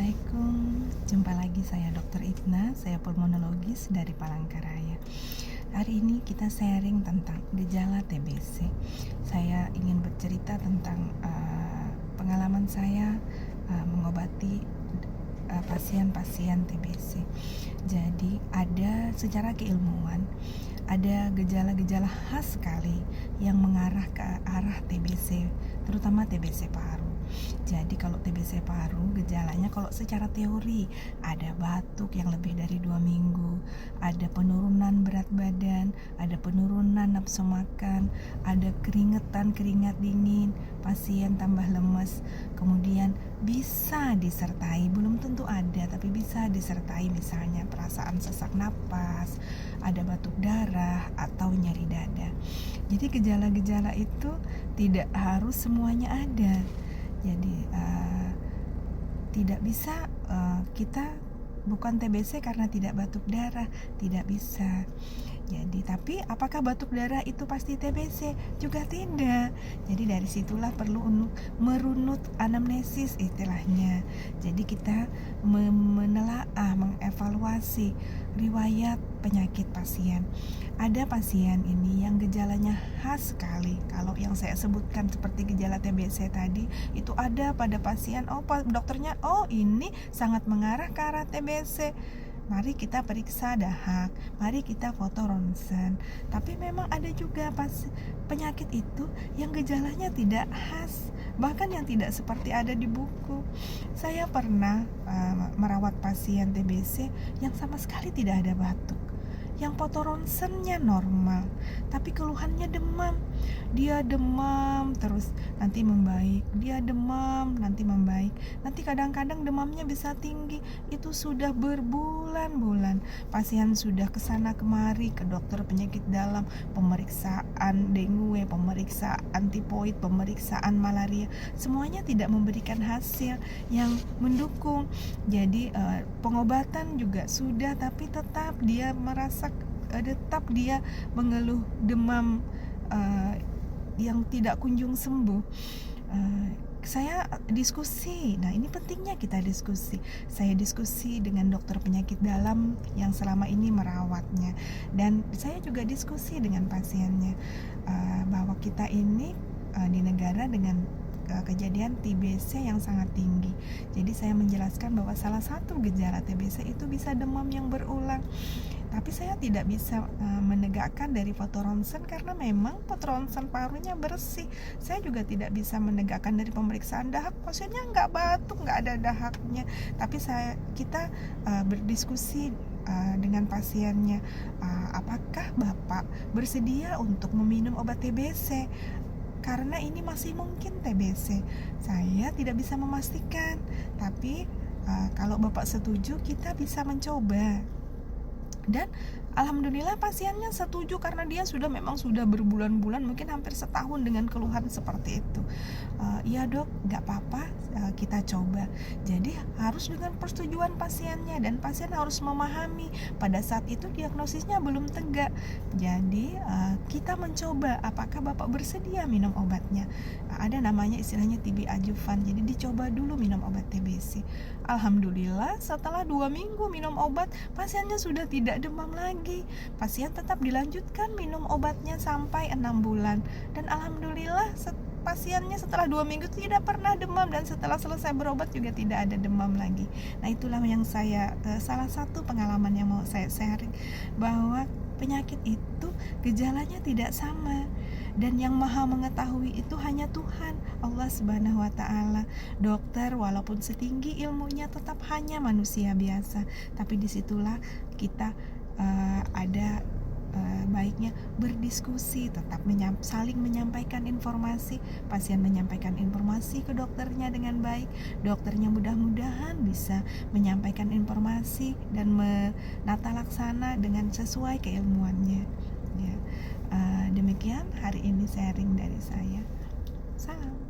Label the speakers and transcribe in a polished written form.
Speaker 1: Assalamualaikum, jumpa lagi saya Dr. Ibna, saya pulmonologis dari Palangkaraya. Hari ini kita sharing tentang gejala TBC. Saya ingin bercerita tentang pengalaman saya mengobati pasien-pasien TBC. Jadi ada secara keilmuan, ada gejala-gejala khas sekali yang mengarah ke arah TBC, terutama TBC paru. Jadi kalau TBC paru, gejalanya kalau secara teori ada batuk yang lebih dari 2 minggu, ada penurunan berat badan, ada penurunan nafsu makan, ada keringat dingin, pasien tambah lemes, kemudian bisa disertai, belum tentu ada, tapi bisa disertai misalnya perasaan sesak napas, ada batuk darah, atau nyeri dada. Jadi gejala-gejala itu tidak harus semuanya ada. Jadi tidak bisa kita bukan TBC karena tidak batuk darah, tidak bisa. Jadi tapi apakah batuk darah itu pasti TBC? Juga tidak. Jadi dari situlah perlu merunut anamnesis istilahnya. Jadi kita menelaah, mengevaluasi riwayat penyakit pasien. Ada pasien ini yang gejalanya khas sekali. Kalau yang saya sebutkan seperti gejala TBC tadi, itu ada pada pasien, dokternya, ini sangat mengarah ke arah TBC. Mari kita periksa dahak, mari kita foto ronsen. Tapi memang ada juga penyakit itu yang gejalanya tidak khas, bahkan yang tidak seperti ada di buku. Saya pernah merawat pasien TBC yang sama sekali tidak ada batuk, yang foto ronsennya normal, tapi keluhannya demam. Dia demam terus, nanti membaik. Dia demam, nanti membaik. Nanti kadang-kadang demamnya bisa tinggi. Itu sudah berbulan-bulan. Pasien sudah kesana kemari ke dokter penyakit dalam, pemeriksaan dengue, pemeriksaan tipoid, pemeriksaan malaria. Semuanya tidak memberikan hasil yang mendukung. Jadi pengobatan juga sudah, tapi tetap dia mengeluh demam yang tidak kunjung sembuh. Saya diskusi. Nah, ini pentingnya kita diskusi. Saya diskusi dengan dokter penyakit dalam yang selama ini merawatnya, dan saya juga diskusi dengan pasiennya bahwa kita ini di negara dengan kejadian TBC yang sangat tinggi. Jadi saya menjelaskan bahwa salah satu gejala TBC itu bisa demam yang berulang. Tapi saya tidak bisa menegakkan dari foto ronsen karena memang foto ronsen parunya bersih. Saya juga tidak bisa menegakkan dari pemeriksaan dahak, pasiennya nggak batuk, nggak ada dahaknya. Tapi kita berdiskusi dengan pasiennya, apakah Bapak bersedia untuk meminum obat TBC? Karena ini masih mungkin TBC. Saya tidak bisa memastikan, tapi kalau Bapak setuju, kita bisa mencoba. Dan alhamdulillah pasiennya setuju karena dia memang sudah berbulan-bulan, mungkin hampir setahun dengan keluhan seperti itu. Iya dok, gak apa-apa, kita coba. Jadi harus dengan persetujuan pasiennya, dan pasien harus memahami pada saat itu diagnosisnya belum tegak. Jadi kita mencoba apakah Bapak bersedia minum obatnya. Ada namanya istilahnya TB adjuvan, jadi dicoba dulu minum obat TBC. Alhamdulillah setelah 2 minggu minum obat, pasiennya sudah tidak demam lagi. Pasien tetap dilanjutkan minum obatnya sampai 6 bulan, dan alhamdulillah pasiennya setelah 2 minggu tidak pernah demam, dan setelah selesai berobat juga tidak ada demam lagi. Nah, itulah yang salah satu pengalaman yang mau saya sharing, bahwa penyakit itu gejalanya tidak sama, dan yang maha mengetahui itu hanya Tuhan, Allah Subhanahu wa Ta'ala. Dokter walaupun setinggi ilmunya tetap hanya manusia biasa. Tapi disitulah kita ada baiknya berdiskusi, tetap saling menyampaikan informasi. Pasien menyampaikan informasi ke dokternya dengan baik, dokternya mudah-mudahan bisa menyampaikan informasi dan menata laksana dengan sesuai keilmuannya ya. Demikian hari ini sharing dari saya. Salam.